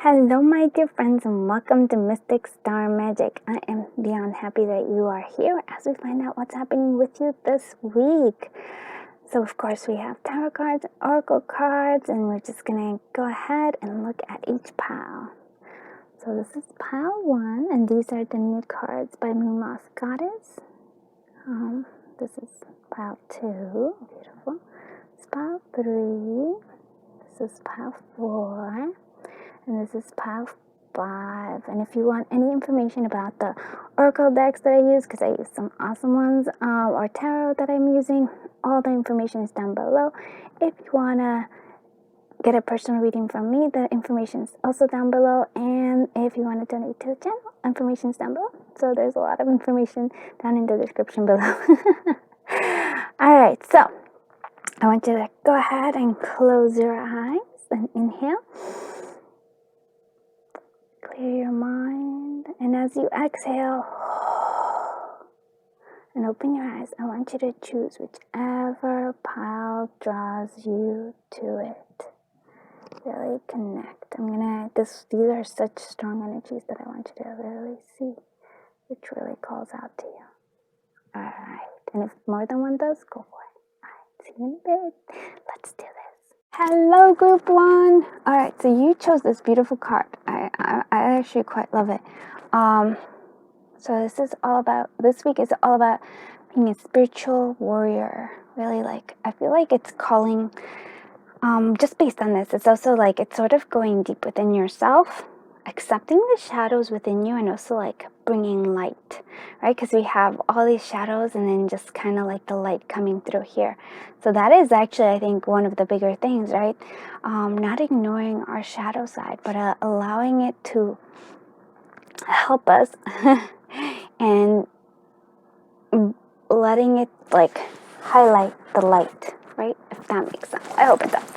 Hello my dear friends and welcome to Mystic Star Magic. I am beyond happy that you are here as we find out what's happening with you this week. So of course we have tarot cards, oracle cards, and we're just going to go ahead and look at each pile. So this is pile 1 and these are the new cards by Moon Moss Goddess. This is pile 2, beautiful. This is pile 3, this is pile 4. And this is pile 5. And if you want any information about the oracle decks that I use, because I use some awesome ones, or tarot that I'm using, all the information is down below. If you want to get a personal reading from me, the information is also down below. And if you want to donate to the channel, information is down below. So there's a lot of information down in the description below. Alright, so I want you to go ahead and close your eyes and inhale. Clear your mind, and as you exhale and open your eyes, I want you to choose whichever pile draws you to it. Really connect. These are such strong energies that I want you to really see which really calls out to you. Alright, and if more than one does, go for it. Alright, see you in a bit. Let's do this. Hello group 1. Alright, so you chose this beautiful card. I actually quite love it. So this week is all about being a spiritual warrior. Really, I feel like it's calling, just based on this, it's also it's sort of going deep within yourself, accepting the shadows within you, and also bringing light, right? Because we have all these shadows and then just kind of the light coming through here. So that is actually, I think, one of the bigger things, right? Not ignoring our shadow side, but allowing it to help us and letting it highlight the light, right? If that makes sense. I hope it does.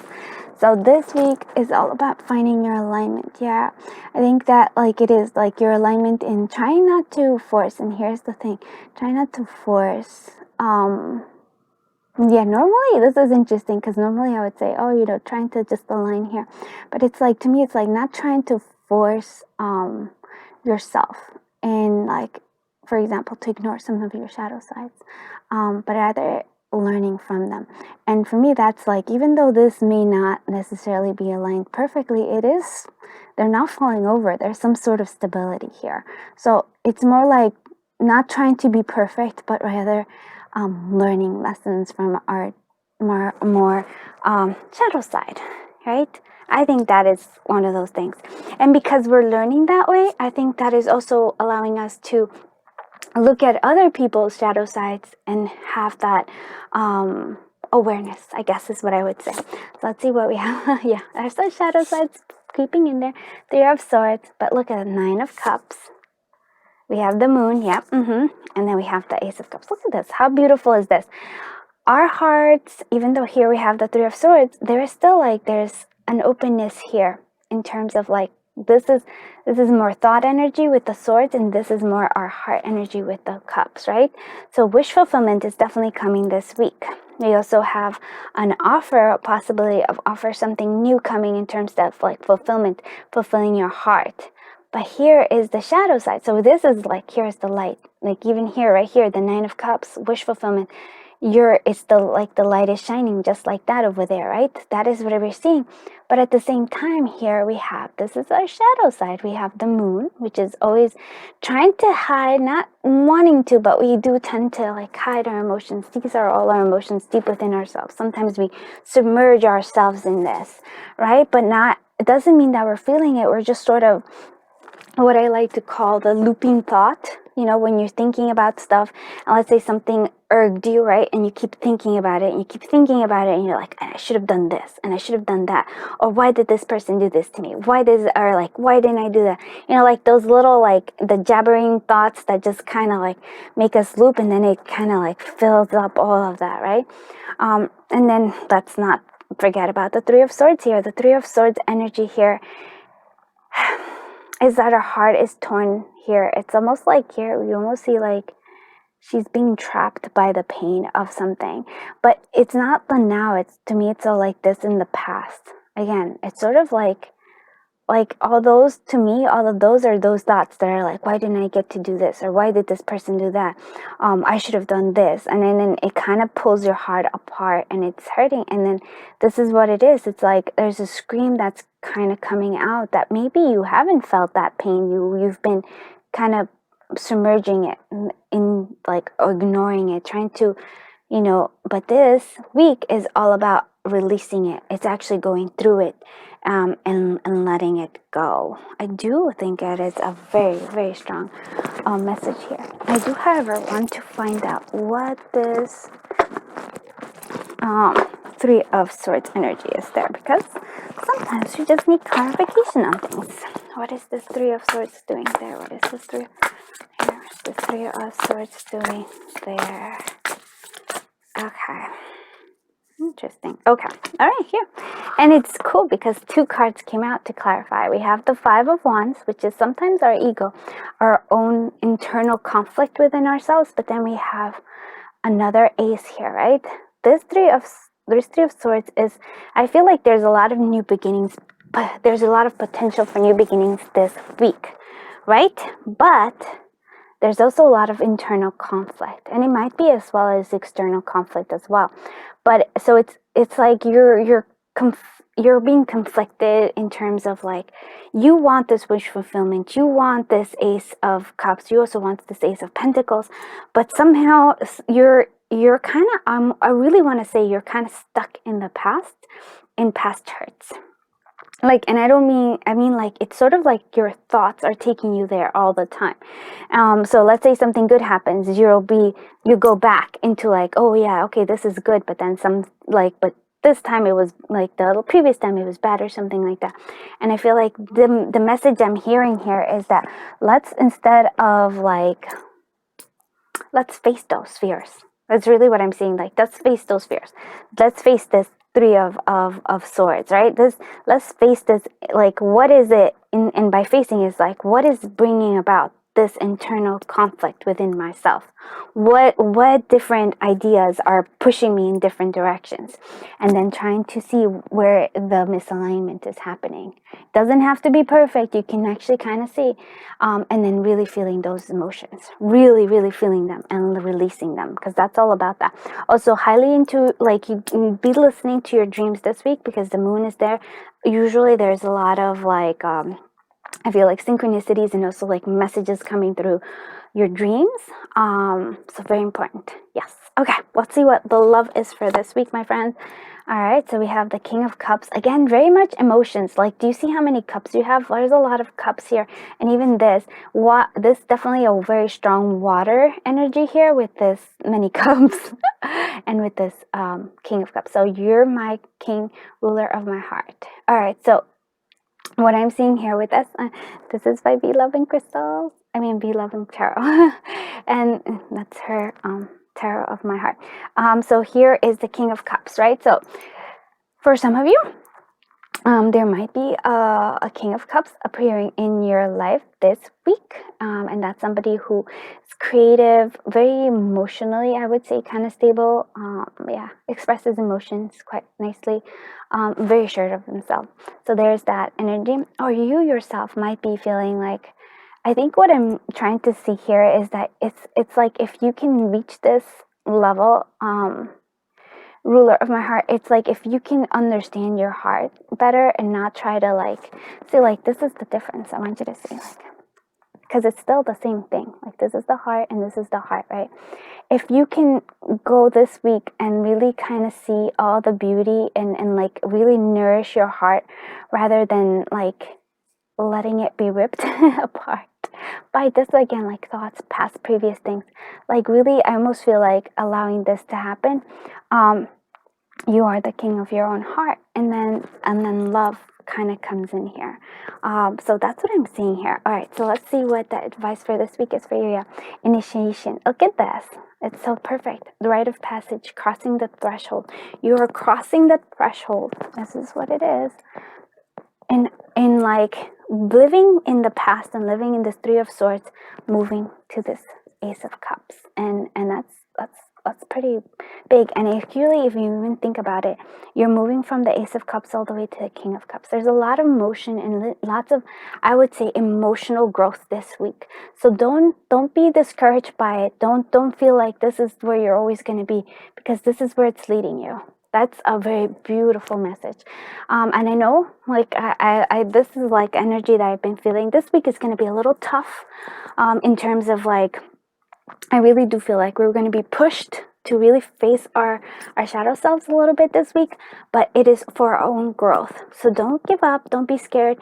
So this week is all about finding your alignment. Yeah, I think that it is your alignment in trying not to force. And here's the thing, try not to force. Yeah, normally this is interesting because normally I would say, trying to just align here. But it's to me, it's not trying to force yourself and for example, to ignore some of your shadow sides, but rather learning from them. And for me, that's even though this may not necessarily be aligned perfectly, they're not falling over. There's some sort of stability here. So it's more not trying to be perfect, but rather learning lessons from our more shadow side, right? I think that is one of those things. And because we're learning that way, I think that is also allowing us to look at other people's shadow sides and have that awareness, I guess is what I would say. So let's see what we have. Yeah, there's some shadow sides creeping in there. 3 of Swords, but look at the 9 of Cups. We have the Moon, yep, and then we have the Ace of Cups. Look at this. How beautiful is this? Our hearts, even though here we have the 3 of Swords, there is still there's an openness here in terms of this is more thought energy with the Swords, and this is more our heart energy with the Cups, right? So wish fulfillment is definitely coming this week. We also have an offer, a possibility of offer something new coming in terms of fulfillment, fulfilling your heart. But here is the shadow side. So this is here's the light. Even here, right here, the 9 of Cups, wish fulfillment. It's the light is shining just like that over there, right? That is what we're seeing. But at the same time, here we have, this is our shadow side. We have the Moon, which is always trying to hide, not wanting to, but we do tend to hide our emotions. These are all our emotions deep within ourselves. Sometimes we submerge ourselves in this, right? But it doesn't mean that we're feeling it. We're just sort of what I like to call the looping thought. When you're thinking about stuff, and let's say something irked you, right? And you keep thinking about it, and you keep thinking about it, and you're I should have done this, and I should have done that. Or why did this person do this to me? Why didn't I do that? Those little, the jabbering thoughts that just kind of make us loop, and then it kind of fills up all of that, right? And then let's not forget about the 3 of Swords here. The 3 of Swords energy here is that her heart is torn here. It's almost here, we almost see she's being trapped by the pain of something. But it's not the now, to me, it's all this in the past. Again, it's sort of like all those, to me, all of those are those thoughts that are like, why didn't I get to do this, or why did this person do that, I should have done this, and then it kind of pulls your heart apart and it's hurting. And then this is what it is. It's like there's a scream that's kind of coming out that maybe you haven't felt that pain. You've been kind of submerging it in like ignoring it, trying to, but this week is all about releasing it. It's actually going through it, and letting it go. I do think it is a very, very strong message here. I do, however, want to find out what this Three of Swords energy is there, because sometimes you just need clarification on things. What is this Three of Swords doing there? What is this Three? Here's the Three of Swords doing there. Okay. Interesting. Okay. All right, here. And it's cool because two cards came out to clarify. We have the Five of Wands, which is sometimes our ego, our own internal conflict within ourselves, but then we have another ace here, right? This Three of Swords is, I feel like there's a lot of new beginnings, but there's a lot of potential for new beginnings this week, right? But there's also a lot of internal conflict, and it might be as well as external conflict as well. But so it's like you're being conflicted in terms of like, you want this wish fulfillment, you want this Ace of Cups, you also want this Ace of Pentacles, but somehow you're kind of I really want to say you're kind of stuck in the past, in past hurts. Like, and I mean like, it's sort of like your thoughts are taking you there all the time. So let's say something good happens, you go back into like, oh yeah, okay, this is good, but then but this time it was like the previous time it was bad, or something like that. And I feel like the message I'm hearing here is that instead of like, let's face those fears. That's really what I'm seeing. Like, let's face those fears. Let's face this Three of Swords, right? Let's face this, like, what is it, and by facing is like, what is bringing about this internal conflict within myself? What different ideas are pushing me in different directions? And then trying to see where the misalignment is happening. It doesn't have to be perfect. You can actually kind of see, and then really feeling those emotions, really, really feeling them and releasing them, because that's all about that. Also, highly into, like, you be listening to your dreams this week, because the moon is there. Usually there's a lot of like, I feel like synchronicities, and also like messages coming through your dreams. So very important. Yes. Okay. Let's see what the love is for this week, my friends. All right. So we have the King of Cups. Again, very much emotions. Like, do you see how many cups you have? There's a lot of cups here. And even this definitely a very strong water energy here with this many cups and with this King of Cups. So you're my king, ruler of my heart. All right. So what I'm seeing here with this is by Be Loving Crystals. I mean, Be Loving Tarot. And that's her Tarot of my heart. So here is the King of Cups, right? So for some of you, there might be a King of Cups appearing in your life this week. And that's somebody who is creative, very emotionally, I would say, kind of stable. Expresses emotions quite nicely. Very assured of themselves. So there's that energy. Or you yourself might be feeling like, I think what I'm trying to see here is that it's like, if you can reach this level, ruler of my heart, it's like, if you can understand your heart better and not try to like see, like, this is the difference I want you to see, like, because it's still the same thing. Like, this is the heart and this is the heart, right? If you can go this week and really kind of see all the beauty and like really nourish your heart, rather than like letting it be ripped apart by this, again, like thoughts, past, previous things, like really, I almost feel like allowing this to happen. You are the king of your own heart, and then love kind of comes in here. So that's what I'm seeing here. All right, so let's see what the advice for this week is for you. Yeah, initiation. Look at this. It's so perfect. The rite of passage, crossing the threshold. You are crossing the threshold. This is what it is. And like living in the past and living in this Three of Swords, moving to this Ace of Cups, and that's That's pretty big. And if you even think about it, you're moving from the Ace of Cups all the way to the King of Cups. There's a lot of motion and lots of, I would say, emotional growth this week. So don't be discouraged by it. Don't feel like this is where you're always going to be, because this is where it's leading you. That's a very beautiful message. And I know, like, this is like energy that I've been feeling. This week is going to be a little tough in terms of, like, I really do feel like we're going to be pushed to really face our shadow selves a little bit this week, but it is for our own growth. So don't give up. Don't be scared.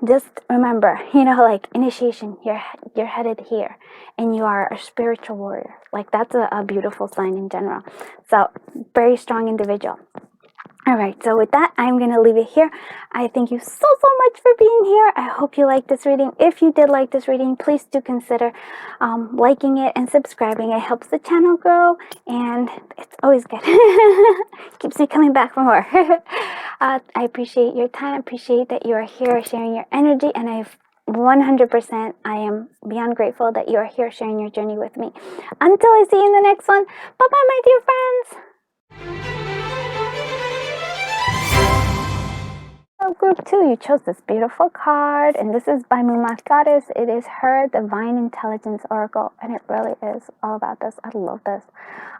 Just remember, like initiation, you're headed here, and you are a spiritual warrior. Like, that's a beautiful sign in general. So very strong individual. All right, so with that, I'm going to leave it here. I thank you so much for being here. I hope you liked this reading. If you did like this reading, please do consider liking it and subscribing. It helps the channel grow, and it's always good. Keeps me coming back for more. I appreciate your time. I appreciate that you are here sharing your energy, and I am beyond grateful that you are here sharing your journey with me. Until I see you in the next one, bye-bye, my dear friends. Group 2, you chose this beautiful card, and this is by Moonlight Goddess. It is her Divine Intelligence Oracle, and it really is all about this. I love this.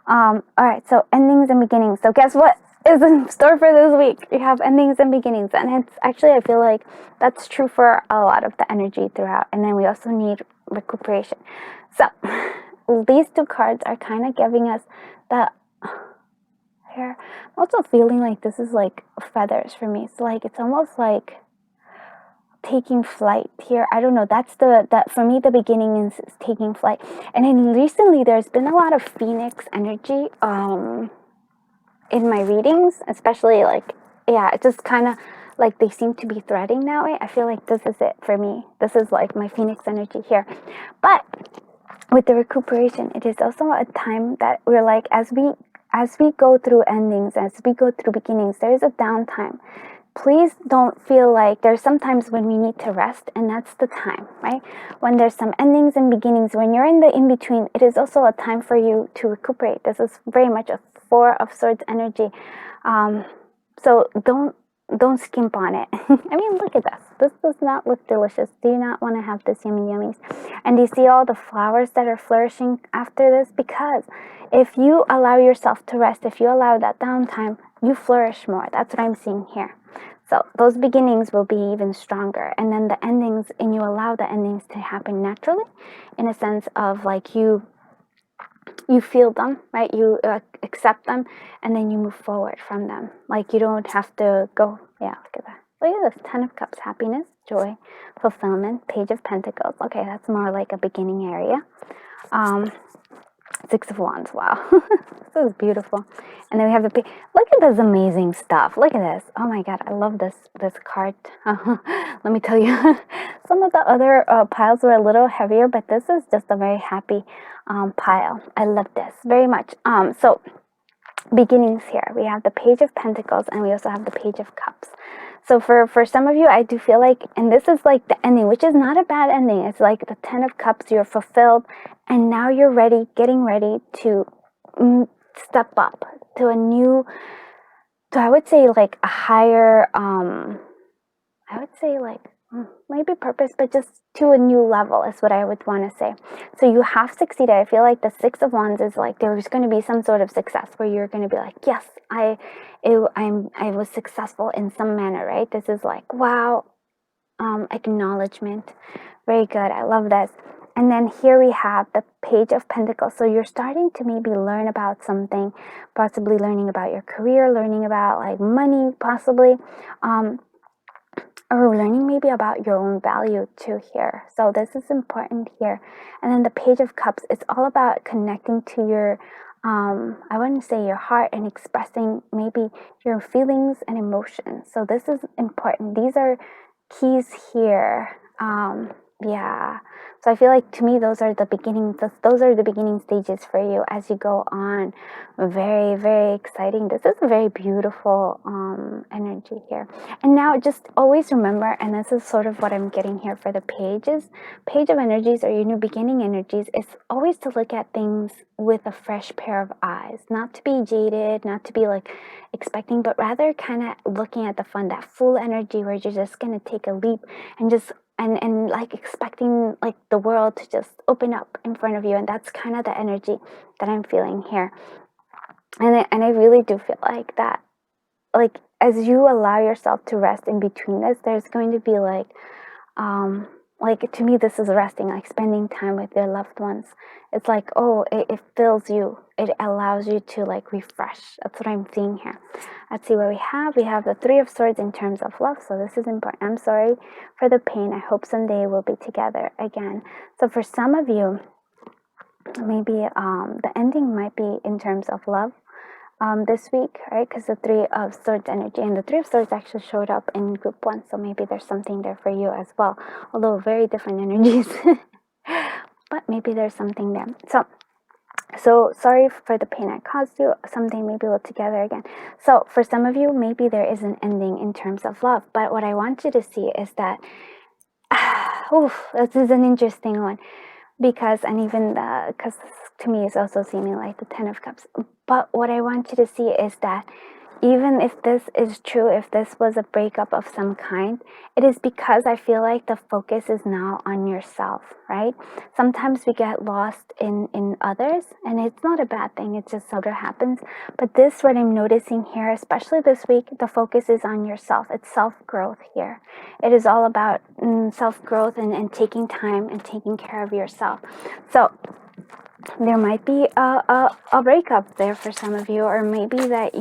All right, so endings and beginnings. So guess what is in store for this week? We have endings and beginnings, and it's actually, I feel like that's true for a lot of the energy throughout, and then we also need recuperation. So these two cards are kind of giving us that. I'm also feeling like this is like feathers for me. It's like, it's almost like taking flight here. I don't know. That for me, the beginning is taking flight. And then recently there's been a lot of Phoenix energy in my readings, especially like, yeah, it's just kind of like they seem to be threading that way. I feel like this is it for me. This is like my Phoenix energy here. But with the recuperation, it is also a time that we're like, as we go through endings, as we go through beginnings, there is a downtime. Please don't feel like there's sometimes when we need to rest, and that's the time, right? When there's some endings and beginnings, when you're in the in-between, it is also a time for you to recuperate. This is very much a Four of Swords energy. So don't skimp on it. I mean, look at this. This does not look delicious. Do you not want to have this yummy yummies? And do you see all the flowers that are flourishing after this? Because if you allow yourself to rest, if you allow that downtime, you flourish more. That's what I'm seeing here. So those beginnings will be even stronger. And then the endings, and you allow the endings to happen naturally, in a sense of like you feel them, right? You accept them, and then you move forward from them. Like, you don't have to go, yeah, look at that. Look at this, 10 of Cups, happiness, joy, fulfillment, Page of Pentacles. Okay, that's more like a beginning area. 6 of Wands, wow. This is beautiful. And then we have the, look at this amazing stuff. Look at this. Oh my God, I love this card. Let me tell you, some of the other piles were a little heavier, but this is just a very happy pile. I love this very much. So beginnings here. We have the Page of Pentacles, and we also have the Page of Cups. So for some of you, I do feel like, and this is like the ending, which is not a bad ending. It's like the 10 of Cups, you're fulfilled, and now you're ready, getting ready to step up to a new, to, I would say, like a higher, I would say like maybe purpose, but just to a new level is what I would want to say. So you have succeeded. I feel like the 6 of Wands is like there's going to be some sort of success where you're going to be like, yes, I was successful in some manner, right? This is like, wow, acknowledgement. Very good. I love this. And then here we have the Page of Pentacles. So you're starting to maybe learn about something, possibly learning about your career, learning about like money, possibly, or learning maybe about your own value too here. So this is important here. And then the Page of Cups, it's all about connecting to your, I wouldn't say your heart, and expressing maybe your feelings and emotions. So this is important. These are keys here. Yeah. So I feel like, to me, those are the beginning stages for you as you go on. Very, very exciting. This is a very beautiful energy here. And now just always remember, and this is sort of what I'm getting here for the page of energies, or your new beginning energies, is always to look at things with a fresh pair of eyes, not to be jaded, not to be like expecting, but rather kind of looking at the fun, that full energy where you're just going to take a leap and just and like expecting like the world to just open up in front of you. And that's kind of the energy that I'm feeling here. And I really do feel like that, like as you allow yourself to rest in between this, there's going to be like to me, this is resting, like spending time with your loved ones. It's like, oh, it fills you, it allows you to like refresh. That's what I'm seeing here. Let's see what we have. We have the Three of Swords in terms of love, so this is important. I'm sorry for the pain. I hope someday we'll be together again. So for some of you, maybe the ending might be in terms of love this week, right? Because the Three of Swords energy, and the Three of Swords actually showed up in group 1, so maybe there's something there for you as well, although very different energies. But maybe there's something there. So sorry for the pain I caused you. Someday maybe we'll together again. So for some of you, maybe there is an ending in terms of love, but what I want you to see is that this is an interesting one, because, and even because to me it's also seeming like the Ten of Cups. But what I want you to see is that even if this is true, if this was a breakup of some kind, it is because I feel like the focus is now on yourself, right? Sometimes we get lost in others, and it's not a bad thing, it just sort of happens. But this, what I'm noticing here, especially this week, the focus is on yourself. It's self-growth here. It is all about self-growth and taking time and taking care of yourself. So there might be a breakup there for some of you, or maybe that,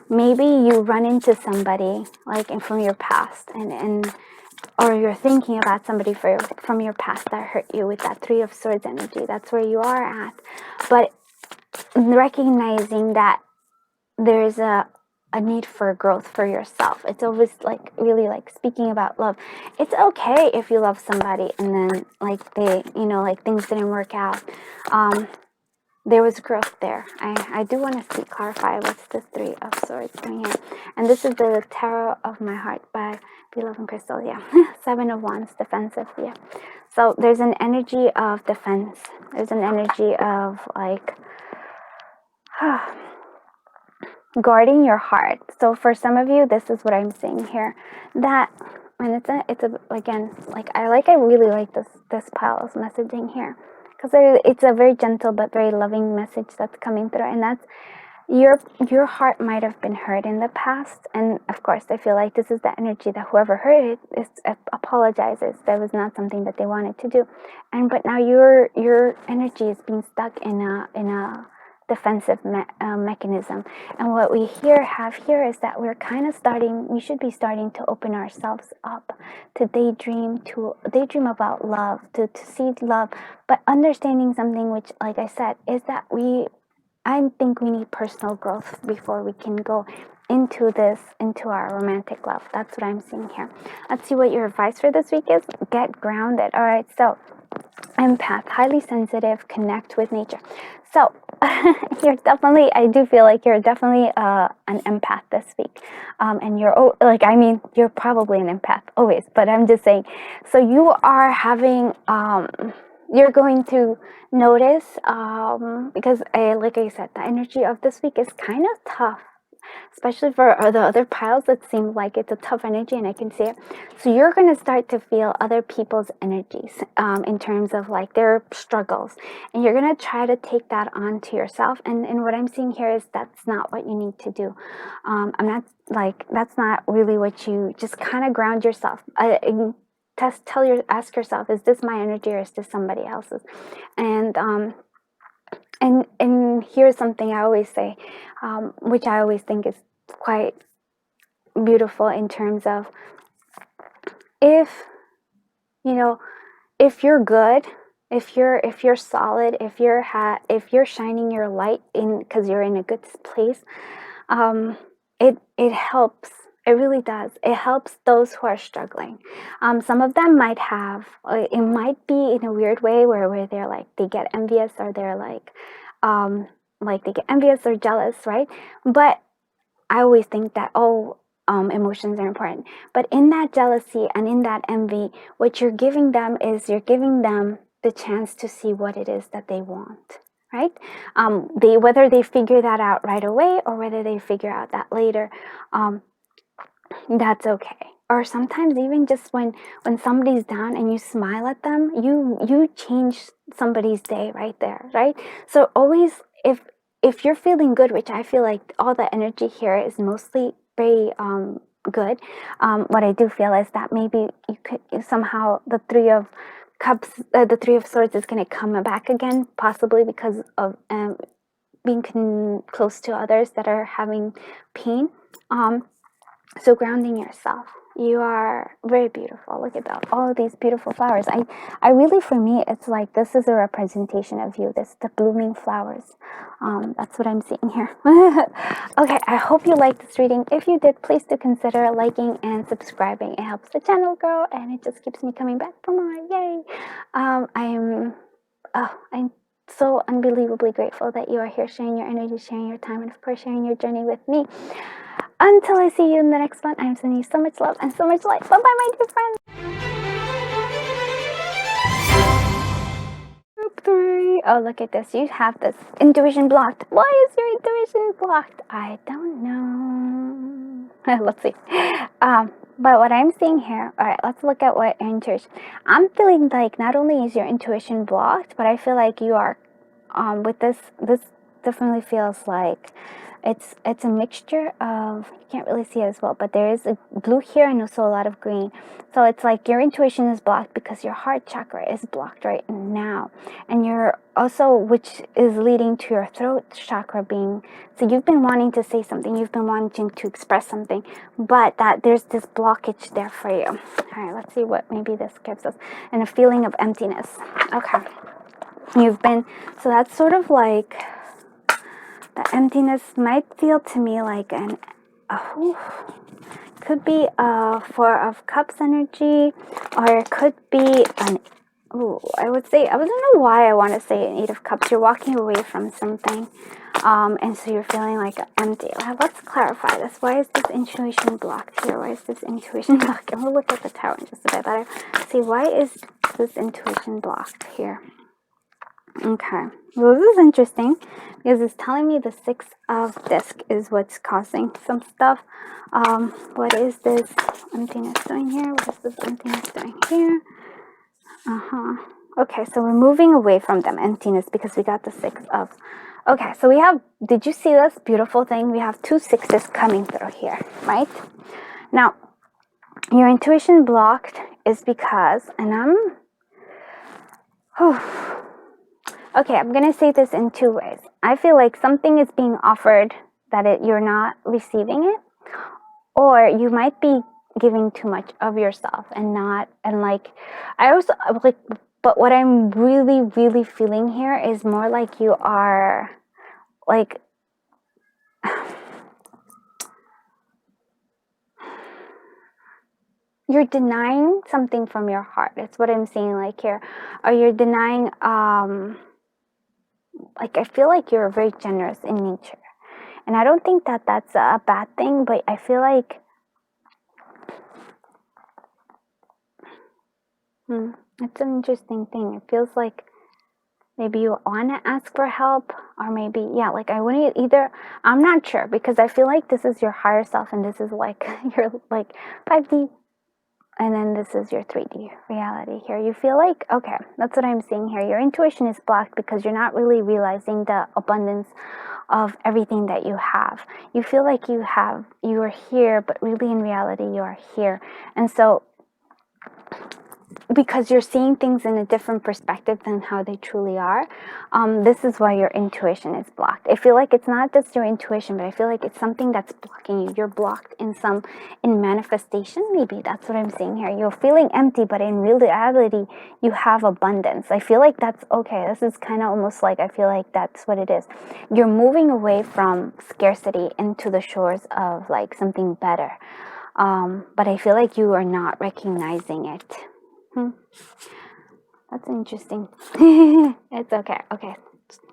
maybe you run into somebody like from your past, and or you're thinking about somebody from your past that hurt you with that Three of Swords energy. That's where you are at. But recognizing that there's a need for growth for yourself. It's always like really like speaking about love. It's okay if you love somebody and then like they, like things didn't work out. There was growth there. I do want to clarify what's this Three of Swords doing here. And this is the Tarot of My Heart by Beloved Crystal. Yeah. Seven of Wands, defensive. Yeah. So there's an energy of defense. There's an energy of like guarding your heart. So for some of you, this is what I'm seeing here. That, and it's a again, like I really like this pile's messaging here, because it's a very gentle but very loving message that's coming through, and that's your heart might have been hurt in the past, and of course I feel like this is the energy that whoever hurt it apologizes. That was not something that they wanted to do, but now your energy is being stuck in a defensive mechanism. And what we have here is that we should be starting to open ourselves up to daydream about love, to see love, but understanding something, which, like I said, is that I think we need personal growth before we can go into our romantic love. That's what I'm seeing here. Let's see what your advice for this week is. Get grounded. All right, so empath, highly sensitive, connect with nature. So I do feel like you're definitely an empath this week. And you're probably an empath always, but I'm just saying, so you are having, you're going to notice, because like I said, the energy of this week is kind of tough, especially for the other piles that seem like it's a tough energy, and I can see it. So you're going to start to feel other people's energies in terms of like their struggles, and you're going to try to take that onto yourself. And what I'm seeing here is that's not what you need to do. I'm not like, that's not really what you, just kind of ground yourself. Ask yourself, is this my energy or is this somebody else's? And here's something I always say, which I always think is quite beautiful in terms of, if you're good, if you're solid, if you're shining your light in because you're in a good place, it helps It really does. It helps those who are struggling. Some of them might have, it might be in a weird way where they're like, they get envious, or they're like they get envious or jealous, right? But I always think that, emotions are important. But in that jealousy and in that envy, what you're giving them is you're giving them the chance to see what it is that they want, right? Whether they figure that out right away or whether they figure out that later, that's okay. Or sometimes even just when somebody's down and you smile at them, you change somebody's day right there, right? So always, if you're feeling good, which I feel like all the energy here is mostly very good, what I do feel is that maybe you could somehow, the Three of Cups, the Three of Swords is going to come back again, possibly because of being close to others that are having pain. So grounding yourself. You are very beautiful. Look at that. All of these beautiful flowers. I really, for me, it's like this is a representation of you. The blooming flowers. That's what I'm seeing here. Okay, I hope you liked this reading. If you did, please do consider liking and subscribing. It helps the channel grow and it just keeps me coming back for more. Yay! I'm so unbelievably grateful that you are here sharing your energy, sharing your time, and of course sharing your journey with me. Until I see you in the next one, I'm sending you so much love and so much light. Bye-bye, my dear friends. Group 3. Oh, look at this. You have this intuition blocked. Why is your intuition blocked? I don't know. Let's see. But what I'm seeing here, all right, let's look at what intuition. I'm feeling like not only is your intuition blocked, but I feel like you are, with this definitely feels like it's a mixture of, you can't really see it as well, but there is a blue here and also a lot of green. So it's like your intuition is blocked because your heart chakra is blocked right now, and you're also, which is leading to your throat chakra being, so you've been wanting to say something, you've been wanting to express something, but that there's this blockage there for you. All right, let's see what maybe this gives us. And a feeling of emptiness. Okay, so that's sort of like, the emptiness might feel to me like could be a Four of Cups energy, or it could be I would say, I don't know why I want to say an Eight of Cups. You're walking away from something, and so you're feeling like empty. Let's clarify this. Why is this intuition blocked here? Why is this intuition blocked? And we'll look at the Tower in just a bit better. See, why is this intuition blocked here? Okay, well, this is interesting because it's telling me the Six of Disc is what's causing some stuff. What is this emptiness doing here? What is this emptiness doing here? Okay, so we're moving away from them emptiness because we got the Six of. Okay, so we have, did you see this beautiful thing? We have two sixes coming through here, right? Now, your intuition blocked is because, and okay, I'm going to say this in two ways. I feel like something is being offered that you're not receiving it, or you might be giving too much of yourself but what I'm really, really feeling here is more like you are like, you're denying something from your heart. It's what I'm seeing like here. Or you're denying, like, I feel like you're very generous in nature. And I don't think that that's a bad thing, but I feel like it's an interesting thing. It feels like maybe you want to ask for help, or maybe, yeah, like I wouldn't either. I'm not sure, because I feel like this is your higher self and this is like your like 5D, and then this is your 3D reality here. You feel like, okay, that's what I'm seeing here. Your intuition is blocked because you're not really realizing the abundance of everything that you have. You feel like you are here, but really in reality you are here. And so, because you're seeing things in a different perspective than how they truly are, this is why your intuition is blocked. I feel like it's not just your intuition, but I feel like it's something that's blocking you. You're blocked in manifestation, maybe. That's what I'm seeing here. You're feeling empty, but in reality, you have abundance. I feel like that's okay. This is kind of almost like, I feel like that's what it is. You're moving away from scarcity into the shores of like something better. but I feel like you are not recognizing it. That's interesting. It's okay. Okay.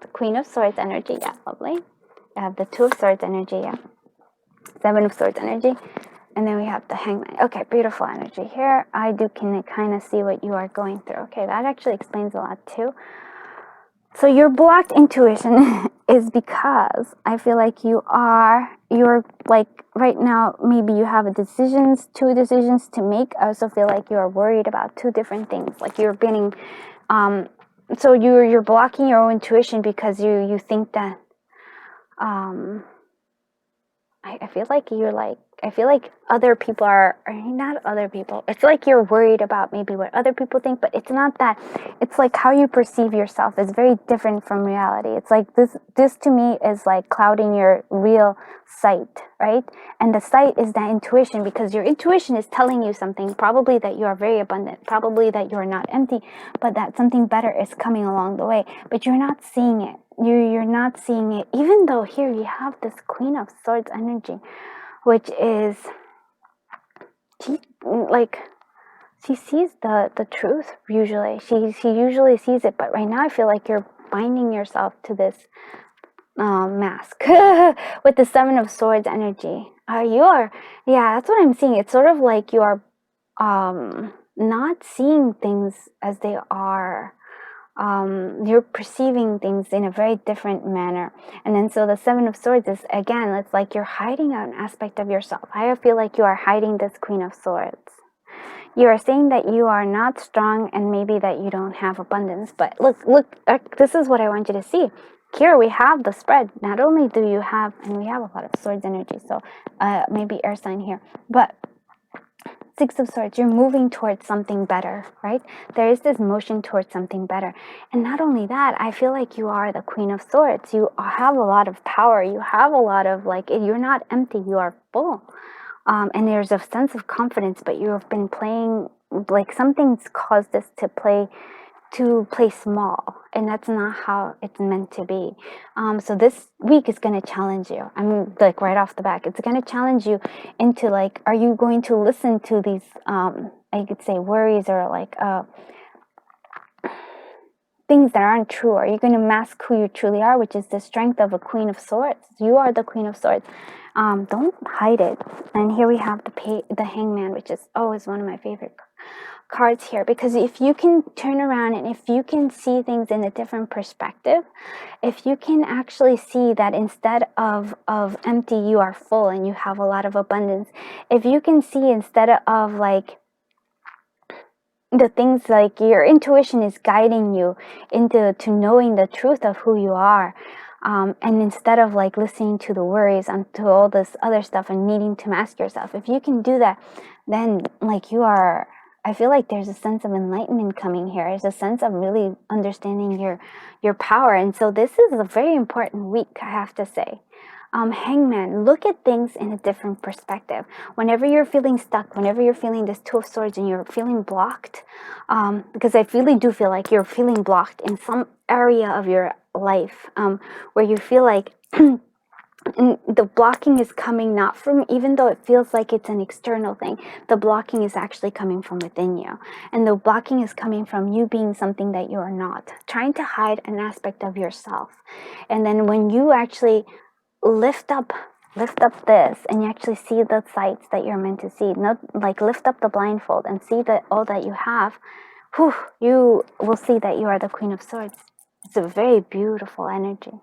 The Queen of Swords energy. Yeah, lovely. I have the Two of Swords energy. Yeah. Seven of Swords energy. And then we have the Hangman. Okay, beautiful energy here. I can kind of see what you are going through. Okay, that actually explains a lot too. So your blocked intuition is because I feel like you're like right now, maybe you have two decisions to make. I also feel like you're worried about two different things. Like you're getting, so you're blocking your own intuition because you think that, I feel like I feel like other people are not other people. It's like you're worried about maybe what other people think, but it's not that. It's like how you perceive yourself is very different from reality. It's like this to me is like clouding your real sight, right? And the sight is that intuition, because your intuition is telling you something, probably that you are very abundant, probably that you're not empty, but that something better is coming along the way, but you're not seeing it. You're not seeing it, even though here you have this Queen of Swords energy, which is she sees the truth. Usually she usually sees it, but right now I feel like you're binding yourself to this mask with the Seven of Swords energy. Yeah, that's what I'm seeing. It's sort of like you are not seeing things as they are. You're perceiving things in a very different manner. And then so the Seven of Swords is, again, it's like you're hiding an aspect of yourself. I feel like you are hiding this Queen of Swords. You are saying that you are not strong and maybe that you don't have abundance. But look, this is what I want you to see. Here we have the spread. Not only do you have, and we have a lot of swords energy, so maybe air sign here, but Six of Swords, you're moving towards something better, right? There is this motion towards something better. And not only that, I feel like you are the Queen of Swords. You have a lot of power. You have a lot of, like, you're not empty, you are full. And there's a sense of confidence, but you have been playing, like, something's caused this to play small, and that's not how it's meant to be. So this week is going to challenge you. I mean, like right off the back, it's going to challenge you into like, are you going to listen to these, I could say worries or like things that aren't true? Are you going to mask who you truly are, which is the strength of a Queen of Swords? You are the Queen of Swords. Don't hide it. And here we have the Hangman, which is always one of my favorite cards here, because if you can turn around and if you can see things in a different perspective, if you can actually see that instead of empty, you are full and you have a lot of abundance, if you can see instead of like the things, like your intuition is guiding you into knowing the truth of who you are, and instead of like listening to the worries and to all this other stuff and needing to mask yourself, if you can do that, then like I feel like there's a sense of enlightenment coming here. There's a sense of really understanding your power. And so this is a very important week, I have to say. Hangman, look at things in a different perspective. Whenever you're feeling stuck, whenever you're feeling this Two of Swords and you're feeling blocked, because I really do feel like you're feeling blocked in some area of your life, where you feel like and the blocking is coming not from, even though it feels like it's an external thing, the blocking is actually coming from within you. And the blocking is coming from you being something that you are not, trying to hide an aspect of yourself. And then when you actually lift up this and you actually see the sights that you're meant to see, not like lift up the blindfold and see that all that you have, you will see that you are the Queen of Swords. It's a very beautiful energy.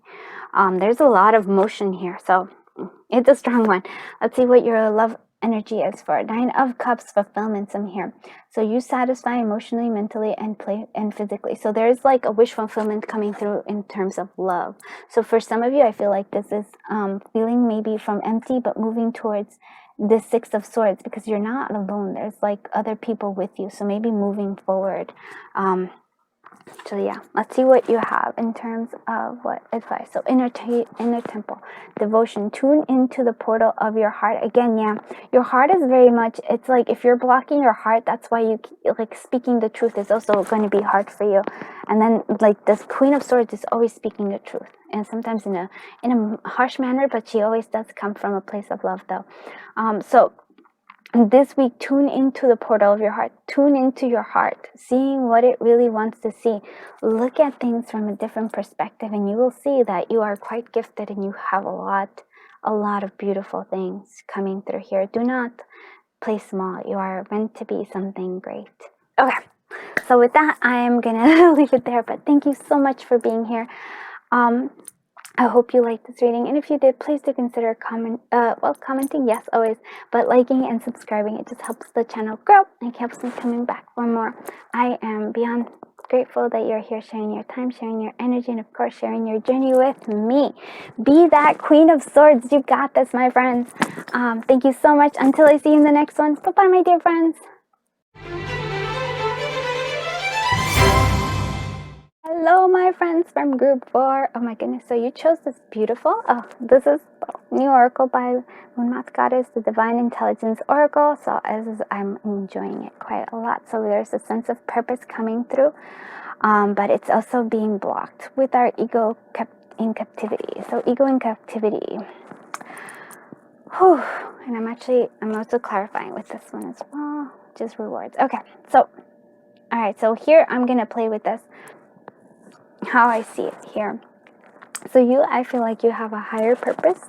There's a lot of motion here, so it's a strong one. Let's see what your love energy is for. Nine of Cups, fulfillments in here. So you satisfy emotionally, mentally, and physically. So there's like a wish fulfillment coming through in terms of love. So for some of you, I feel like this is feeling maybe from empty, but moving towards the Six of Swords, because you're not alone. There's like other people with you. So maybe moving forward. So yeah, let's see what you have in terms of what advice. So inner temple, devotion, tune into the portal of your heart. Again, yeah, your heart is very much, it's like if you're blocking your heart, that's why you like speaking the truth is also going to be hard for you. And then like this Queen of Swords is always speaking the truth, and sometimes in a harsh manner, but she always does come from a place of love though. So this week, tune into the portal of your heart. Tune into your heart, seeing what it really wants to see. Look at things from a different perspective, and you will see that you are quite gifted and you have a lot of beautiful things coming through here. Do not play small. You are meant to be something great. Okay, so with that, I am gonna leave it there, but thank you so much for being here. I hope you liked this reading, and if you did, please do consider commenting, yes, always, but liking and subscribing. It just helps the channel grow and helps me coming back for more. I am beyond grateful that you're here, sharing your time, sharing your energy, and of course sharing your journey with me. Be that Queen of Swords. You got this, my friends. Thank you so much. Until I see you in the next one, bye bye, my dear friends. Hello, my friends from group 4. Oh my goodness, so you chose this beautiful, this is new oracle by Moonmouth Goddess, the Divine Intelligence Oracle. So I'm enjoying it quite a lot. So there's a sense of purpose coming through, but it's also being blocked with our ego in captivity. So ego in captivity. Whew. And I'm also clarifying with this one as well, just rewards. Okay, so, all right, so here I'm going to play with this, how I see it here. So I feel like you have a higher purpose.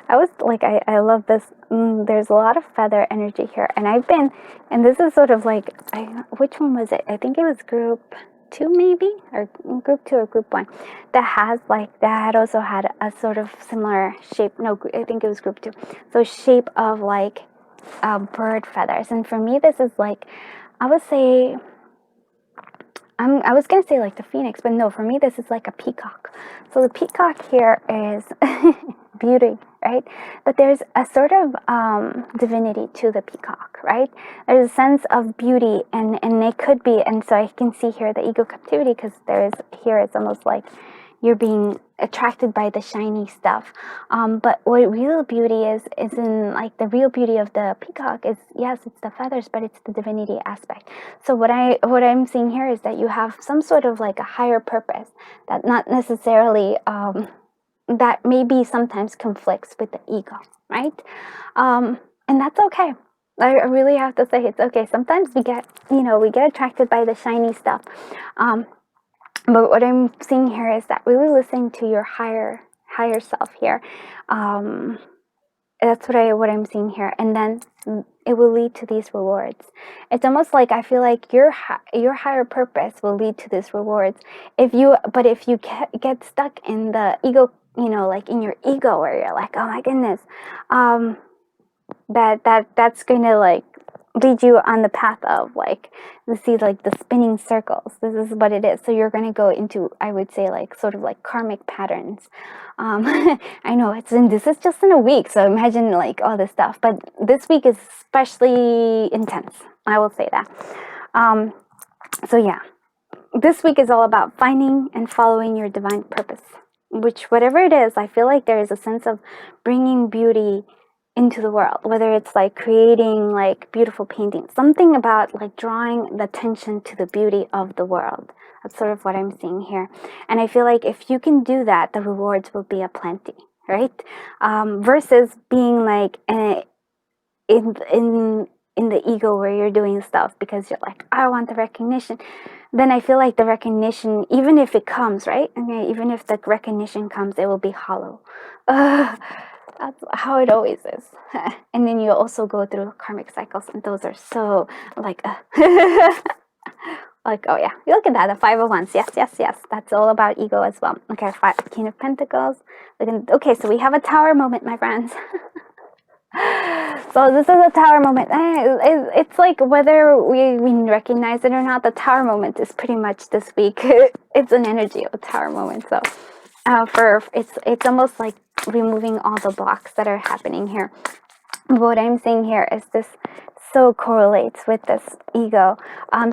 I love this. There's a lot of feather energy here. And this is sort of like, which one was it? I think it was group 2 maybe, or group 2 or group 1, that also had a sort of similar shape. No, I think it was group 2. So shape of like bird feathers. And for me, this is like, I would say, I was going to say like the phoenix, but no, for me, this is like a peacock. So the peacock here is beauty, right? But there's a sort of divinity to the peacock, right? There's a sense of beauty, and it could be, and so I can see here the ego captivity, because it's almost like you're being attracted by the shiny stuff. But what real beauty is in like the real beauty of the peacock is, yes, it's the feathers, but it's the divinity aspect. So what I'm seeing here is that you have some sort of like a higher purpose that not necessarily, that maybe sometimes conflicts with the ego, right? And that's okay. I really have to say it's okay. Sometimes we get attracted by the shiny stuff. But what I'm seeing here is that really listening to your higher self here. That's what I'm seeing here, and then it will lead to these rewards. It's almost like I feel like your higher purpose will lead to these rewards. If you get stuck in the ego, like in your ego, where you're like, oh my goodness, that's going to like lead you on the path of like, you see like the spinning circles. This is what it is. So you're going to go into, I would say, like sort of like karmic patterns. I know this is just in a week, so imagine like all this stuff, but this week is especially intense, I will say that. So yeah, this week is all about finding and following your divine purpose, which whatever it is, I feel like there is a sense of bringing beauty into the world, whether it's like creating like beautiful paintings, something about like drawing the attention to the beauty of the world. That's sort of what I'm seeing here. And I feel like if you can do that, the rewards will be aplenty, right? Versus being like in the ego where you're doing stuff because you're like, I want the recognition. Then I feel like the recognition, even if it comes, right? And even if the recognition comes, it will be hollow. That's how it always is. And then you also go through karmic cycles, and those are so like, like, oh yeah, you look at that, the 5 of Wands. Yes. That's all about ego as well. Okay, King of Pentacles. Okay, so we have a Tower moment, my friends. So this is a Tower moment. It's like whether we recognize it or not, the Tower moment is pretty much this week. It's an energy of a Tower moment. So it's almost like removing all the blocks that are happening here. What I'm saying here is this so correlates with this ego.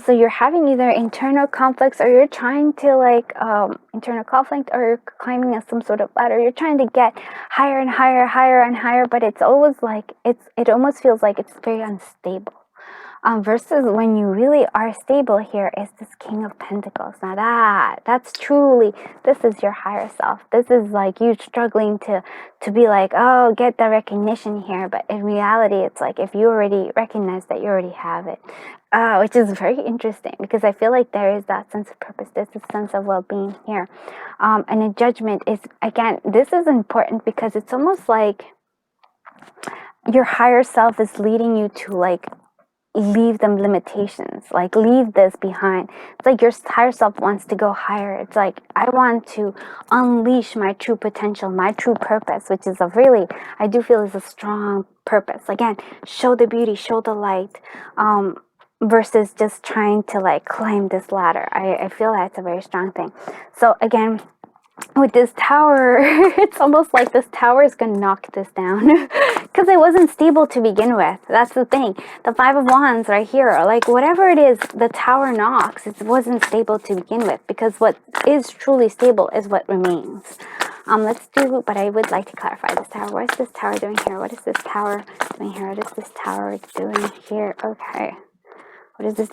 So you're having either internal conflicts, or you're trying to like internal conflict, or you're climbing some sort of ladder. You're trying to get higher and higher, but it's always like it almost feels like it's very unstable. versus when you really are stable here is this King of Pentacles. Now that's truly, this is your higher self. This is like you struggling to be like, oh, get the recognition here. But in reality, it's like if you already recognize that you already have it, which is very interesting because I feel like there is that sense of purpose. There's a sense of well-being here. And a judgment is, again, this is important because it's almost like your higher self is leading you to like leave them limitations, like leave this behind. It's like your higher self wants to go higher. It's like, I want to unleash my true potential, my true purpose, which is a really, I do feel is a strong purpose. Again, show the beauty, show the light, versus just trying to like climb this ladder. I feel that's a very strong thing. So again, with this tower, it's almost like this tower is going to knock this down because it wasn't stable to begin with. That's the thing. The Five of Wands right here, like whatever it is, the tower knocks. It wasn't stable to begin with because what is truly stable is what remains. Let's do, but I would like to clarify this tower. What is this tower doing here? What is this tower doing here? What is this tower doing here? Okay. What is this?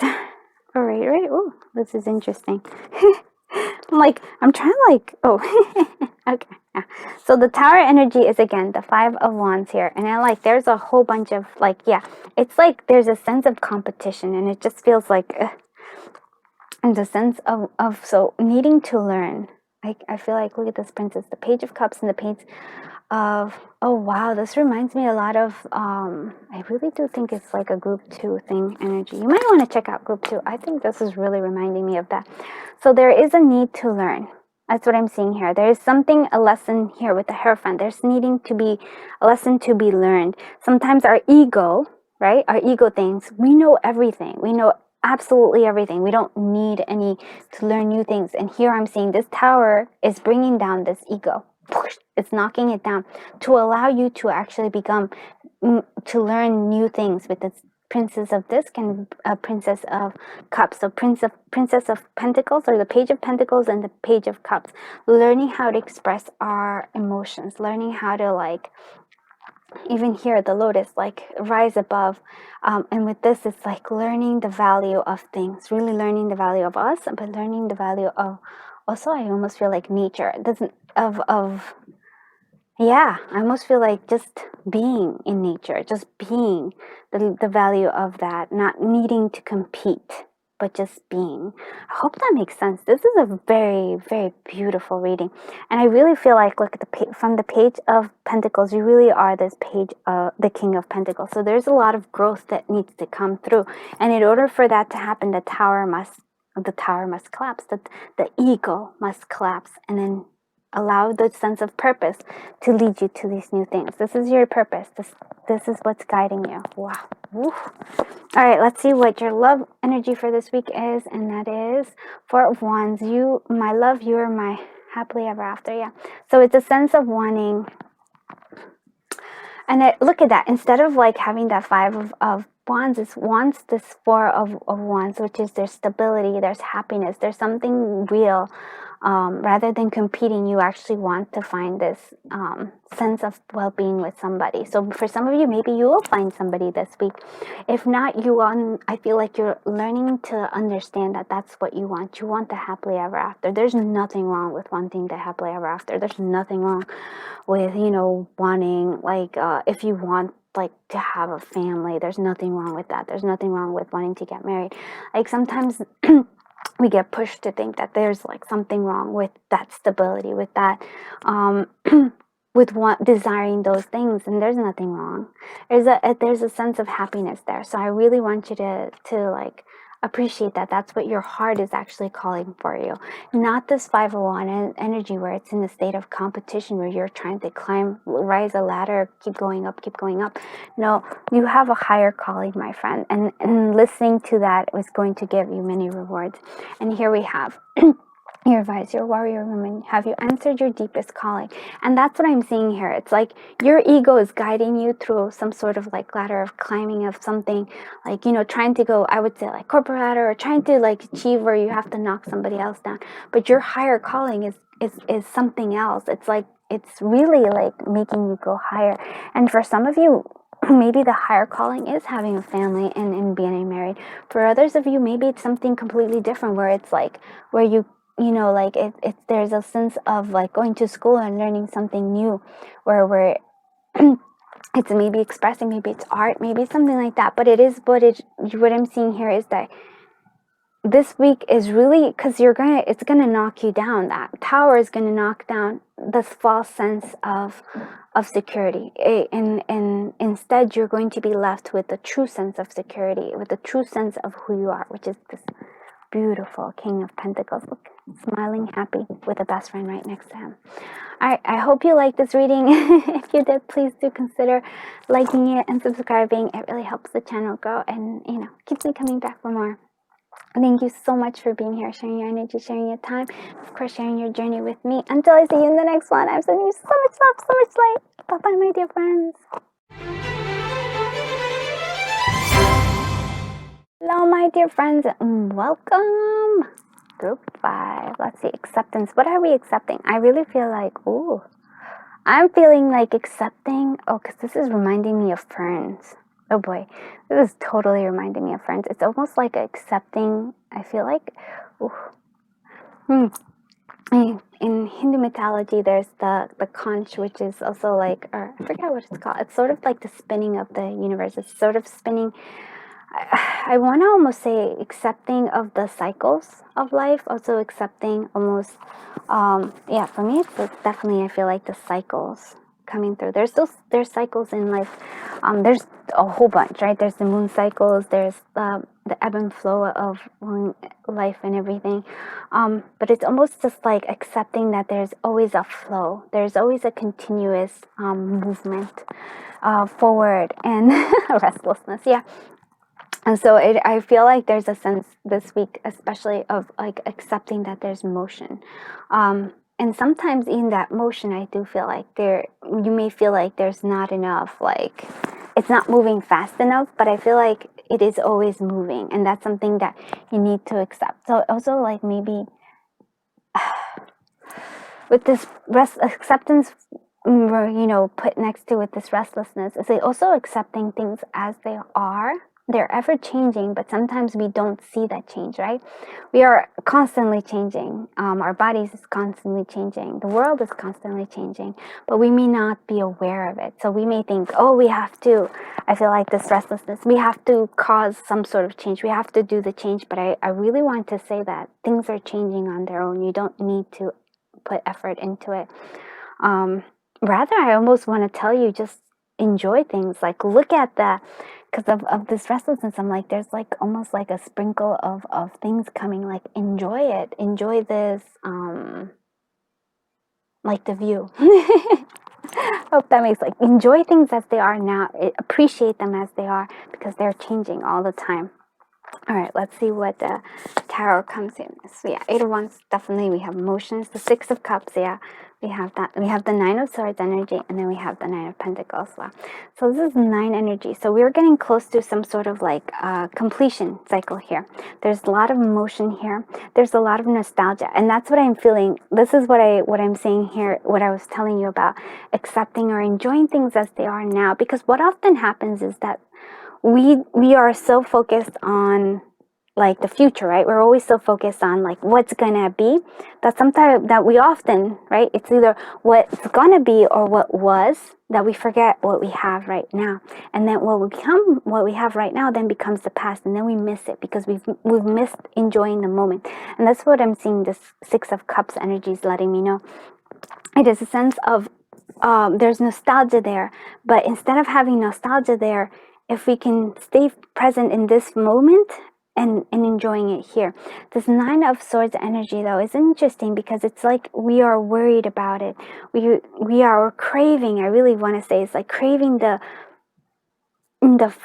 All right. Oh, this is interesting. I'm trying to like, oh, okay. Yeah. So the tower energy is again, the Five of Wands here. And I like, there's a whole bunch of like, yeah, it's like there's a sense of competition and it just feels like, and the sense of, so needing to learn. I feel like, look at this princess, the Page of Cups and the Page of, oh wow, this reminds me a lot of, I really do think it's like a group 2 thing energy. You might want to check out group 2. I think this is really reminding me of that. So there is a need to learn. That's what I'm seeing here. There is something, a lesson here with the Hierophant. There's needing to be a lesson to be learned. Sometimes our ego, right? Our ego thinks we know everything. We know absolutely everything. We don't need any to learn new things. And here I'm seeing this tower is bringing down this ego. It's knocking it down to allow you to actually become, to learn new things with this Princess of Disc and Princess of Cups. So Princess of Pentacles, or the Page of Pentacles and the Page of Cups. Learning how to express our emotions, learning how to like, even here the Lotus, like rise above, and with this it's like learning the value of things, really learning the value of us, but learning the value of also, I almost feel like nature. It doesn't yeah, I almost feel like just being in nature, just being, the value of that, not needing to compete, but just being. I hope that makes sense. This is a very, very beautiful reading. And I really feel like, look at from the Page of Pentacles, you really are this page of the King of Pentacles. So there's a lot of growth that needs to come through. And in order for that to happen, the tower must collapse, the ego must collapse, and then allow the sense of purpose to lead you to these new things. This is your purpose. This is what's guiding you. Wow. Woo. All right, let's see what your love energy for this week is, and that is Four of Wands. You, my love, you are my happily ever after. Yeah. So it's a sense of wanting. And look at that. Instead of like having that Five of Wands, it wants this Four of Wands, which is there's stability, there's happiness, there's something real. Rather than competing, you actually want to find this sense of well-being with somebody. So for some of you, maybe you will find somebody this week. If not, I feel like you're learning to understand that that's what you want. You want the happily ever after. There's nothing wrong with wanting the happily ever after. There's nothing wrong with, wanting, like, if you want like to have a family, there's nothing wrong with that. There's nothing wrong with wanting to get married. Like sometimes we get pushed to think that there's like something wrong with that stability, with that, with desiring those things, and there's nothing wrong. There's a sense of happiness there. So I really want you to like appreciate that. That's what your heart is actually calling for you, not this 501 energy where it's in a state of competition where you're trying to rise a ladder, keep going up. No, you have a higher calling, my friend, and listening to that is going to give you many rewards. And here we have your advice, your warrior woman, have you answered your deepest calling? And that's what I'm seeing here. It's like your ego is guiding you through some sort of like ladder of climbing of something, like, trying to go, I would say like corporate ladder, or trying to like achieve where you have to knock somebody else down. But your higher calling is something else. It's like, it's really like making you go higher. And for some of you, maybe the higher calling is having a family and being married. For others of you, maybe it's something completely different, where it's like, where you know, like there's a sense of like going to school and learning something new, where it's maybe expressing, maybe it's art, maybe something like that. But it is what I'm seeing here is that this week is really, because it's gonna knock you down. That tower is gonna knock down this false sense of security, and instead you're going to be left with the true sense of security, with the true sense of who you are, which is this beautiful King of Pentacles. Look, smiling, happy, with a best friend right next to him. I hope you liked this reading. If you did, please do consider liking it and subscribing. It really helps the channel grow, and keeps me coming back for more. Thank you so much for being here, sharing your energy, sharing your time, of course, sharing your journey with me. Until I see you in the next one, I'm sending you so much love, so much light. Bye-bye, my dear friends. Hello, my dear friends. Welcome. Group 5. Let's see, acceptance. What are we accepting? I really feel like, I'm feeling like accepting. Because this is reminding me of friends. Oh boy, this is totally reminding me of friends. It's almost like accepting, I feel like, in Hindu mythology, there's the conch, which is also like, or I forget what it's called. It's sort of like the spinning of the universe. It's sort of spinning. I want to almost say accepting of the cycles of life, also accepting almost, for me, it's definitely, I feel like the cycles coming through. There's cycles in life. There's a whole bunch, right? There's the moon cycles, there's the ebb and flow of life and everything. But it's almost just like accepting that there's always a flow. There's always a continuous movement forward, and restlessness. Yeah. And so I feel like there's a sense this week, especially of like accepting that there's motion. And sometimes in that motion, I do feel like you may feel like there's not enough, like it's not moving fast enough, but I feel like it is always moving. And that's something that you need to accept. So also like maybe with this acceptance, put next to with this restlessness, is it also accepting things as they are. They're ever changing, but sometimes we don't see that change, right? We are constantly changing. Our bodies is constantly changing. The world is constantly changing, but we may not be aware of it. So we may think, we have to, I feel like this restlessness, we have to cause some sort of change. We have to do the change. But I really want to say that things are changing on their own. You don't need to put effort into it. Rather, I almost want to tell you, just enjoy things. Like look at that. Because of this restlessness, I'm like, there's like almost like a sprinkle of things coming. Like enjoy it, enjoy this, like the view. Hope that makes, like, enjoy things as they are now. Appreciate them as they are, because they're changing all the time. All right, let's see what the tarot comes in. So yeah, 8 of Wands, definitely we have emotions. The 6 of Cups, yeah, we have that. We have the 9 of Swords energy, and then we have the 9 of Pentacles. Wow. So this is 9 energy. So we're getting close to some sort of like completion cycle here. There's a lot of emotion here. There's a lot of nostalgia, and that's what I'm feeling. This is what I'm saying here, what I was telling you about accepting or enjoying things as they are now. Because what often happens is that we are so focused on like the future, right? We're always so focused on like what's gonna be, that sometimes that we often, right? It's either what's gonna be or what was, that we forget what we have right now. And then what we have right now then becomes the past, and then we miss it because we've missed enjoying the moment. And that's what I'm seeing this 6 of Cups energy is letting me know. It is a sense of there's nostalgia there, but instead of having nostalgia there, if we can stay present in this moment and enjoying it here. This 9 of Swords energy, though, is interesting because it's like we are worried about it. We are craving, I really want to say, it's like craving the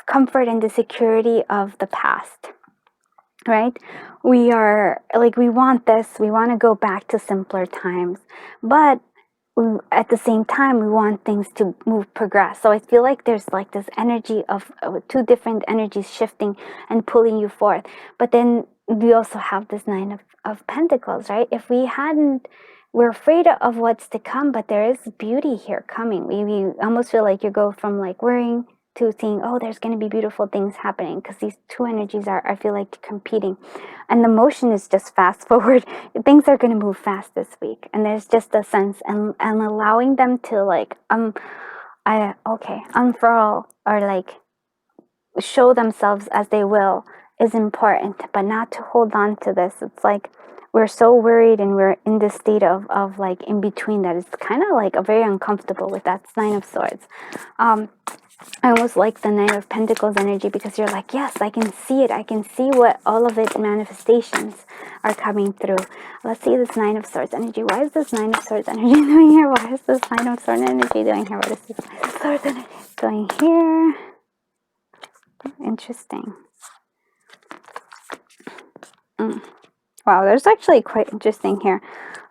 comfort and the security of the past, right? We are like, we want this, we want to go back to simpler times, but at the same time we want things to progress. So I feel like there's like this energy of 2 different energies shifting and pulling you forth. But then we also have this 9 of Pentacles, right? If we hadn't, we're afraid of what's to come, but there is beauty here coming. We almost feel like you go from like worrying to seeing, oh, there's going to be beautiful things happening, because these two energies are, I feel like, competing. And the motion is just fast forward. Things are going to move fast this week. And there's just a sense, and allowing them to like, unfurl, or like show themselves as they will, is important, but not to hold on to this. It's like we're so worried, and we're in this state of like in between, that it's kind of like a very uncomfortable with that Nine of Swords. I almost like the Nine of Pentacles energy, because you're like, yes, I can see it. I can see what all of it manifestations are coming through. Let's see this Nine of Swords energy. Why is this Nine of Swords energy doing here? Why is this Nine of Swords energy doing here? What is this Nine of Swords energy doing here? Interesting. Wow, there's actually quite interesting here.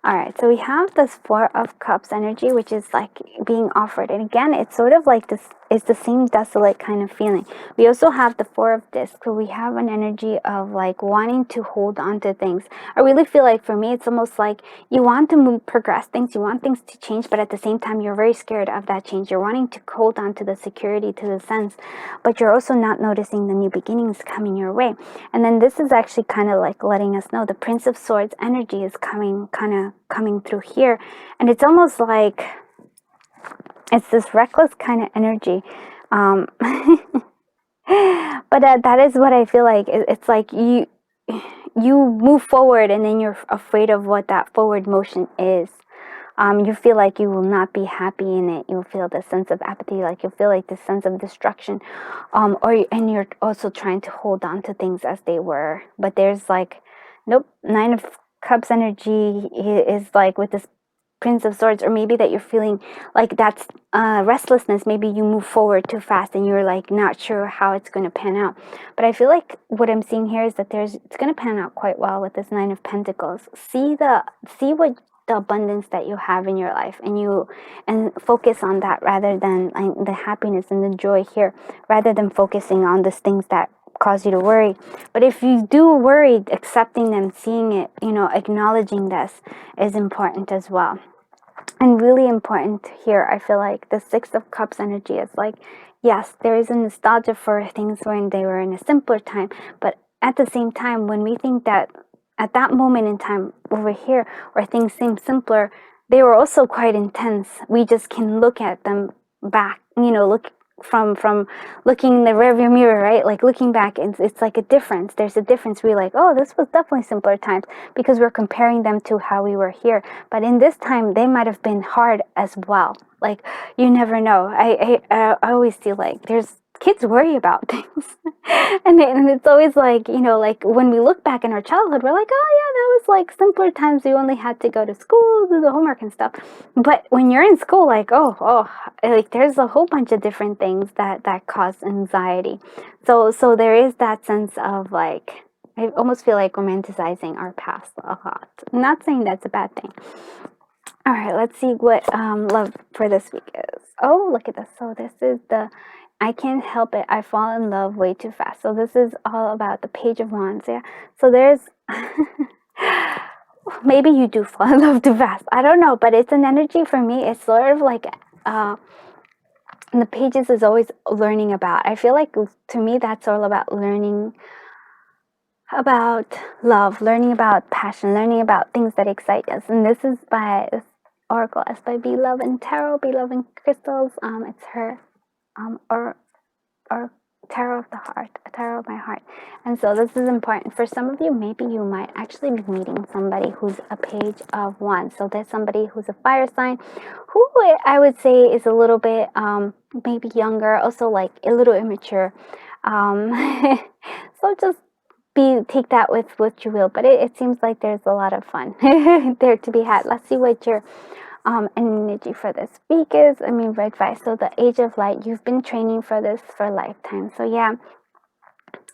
All right, so we have this Four of Cups energy, which is like being offered. And again, it's sort of like this, it's the same desolate kind of feeling. We also have the Four of Discs, so we have an energy of like wanting to hold on to things. I really feel like for me, it's almost like you want to progress things, you want things to change, but at the same time, you're very scared of that change. You're wanting to hold on to the security, to the sense, but you're also not noticing the new beginnings coming your way. And then this is actually kind of like letting us know the Prince of Swords energy is coming through here. And it's almost like it's this reckless kind of energy. But that is what I feel like. It's like you move forward, and then you're afraid of what that forward motion is. You feel like you will not be happy in it. You'll feel this sense of apathy, like you'll feel like this sense of destruction. And you're also trying to hold on to things as they were. But there's like, nope, Nine of Cups energy is like with this Prince of Swords, or maybe that you're feeling like that's restlessness. Maybe you move forward too fast, and you're like not sure how it's going to pan out. But I feel like what I'm seeing here is that it's going to pan out quite well with this Nine of Pentacles. See what the abundance that you have in your life, and focus on that, rather than like the happiness and the joy here, rather than focusing on these things that cause you to worry. But if you do worry, accepting them, seeing it, acknowledging this is important as well. And really important here, I feel like the Six of Cups energy is like, yes, there is a nostalgia for things when they were in a simpler time, but at the same time, when we think that at that moment in time over here where things seem simpler, they were also quite intense. We just can look at them back, look from looking in the rearview mirror, right? Like looking back, it's like a difference. There's a difference. We're like, oh, this was definitely simpler times, because we're comparing them to how we were here. But in this time, they might have been hard as well. Like, you never know. I always feel like there's kids worry about things. and it's always like, like when we look back in our childhood, we're like, oh yeah, that was like simpler times. We only had to go to school, do the homework and stuff. But when you're in school, like, like there's a whole bunch of different things that cause anxiety. So there is that sense of like, I almost feel like romanticizing our past a lot. I'm not saying that's a bad thing. All right, let's see what love for this week is. Oh, look at this. So this is the I can't help it. I fall in love way too fast. So this is all about the Page of Wands. Yeah. So there's maybe you do fall in love too fast. I don't know, but it's an energy for me. It's sort of like the Pages is always learning about. I feel like to me that's all about learning about love, learning about passion, learning about things that excite us. And this is by this Oracle S by Be Love and Tarot, Be Love and Crystals. It's her or Tarot of the Heart, a Tarot of my heart. And so this is important. For some of you, maybe you might actually be meeting somebody who's a Page of Wands. So there's somebody who's a fire sign, who I would say is a little bit maybe younger, also like a little immature. So just take that with what you will, but it seems like there's a lot of fun there to be had. Let's see what your energy for this week is. Advice. So the Age of Light, you've been training for this for a lifetime. So yeah,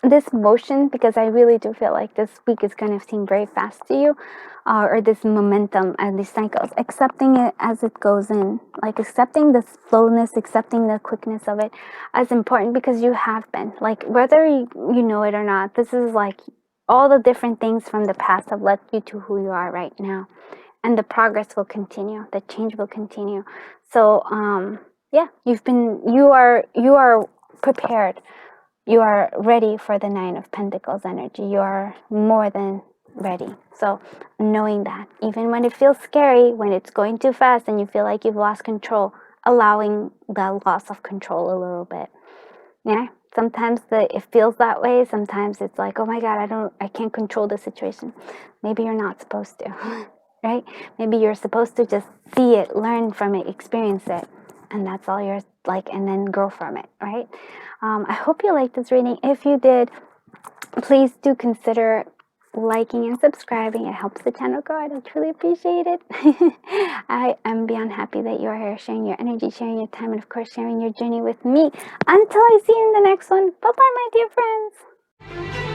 this motion, because I really do feel like this week is going to seem very fast to you, or this momentum and these cycles, accepting it as it goes in, like accepting the slowness, accepting the quickness of it as important, because you have been, like, whether you know it or not, this is like all the different things from the past have led you to who you are right now. And the progress will continue, the change will continue. So yeah, you are prepared. You are ready for the Nine of Pentacles energy. You are more than ready. So knowing that, even when it feels scary, when it's going too fast and you feel like you've lost control, allowing the loss of control a little bit. Yeah. Sometimes it feels that way. Sometimes it's like, oh my God, I can't control the situation. Maybe you're not supposed to, right? Maybe you're supposed to just see it, learn from it, experience it. And that's all you're like, and then grow from it, right? I hope you liked this reading. If you did, please do consider liking and subscribing. It helps the channel grow. I truly appreciate it. I am beyond happy that you are here sharing your energy, sharing your time, and of course sharing your journey with me. Until I see you in the next one. Bye bye, my dear friends.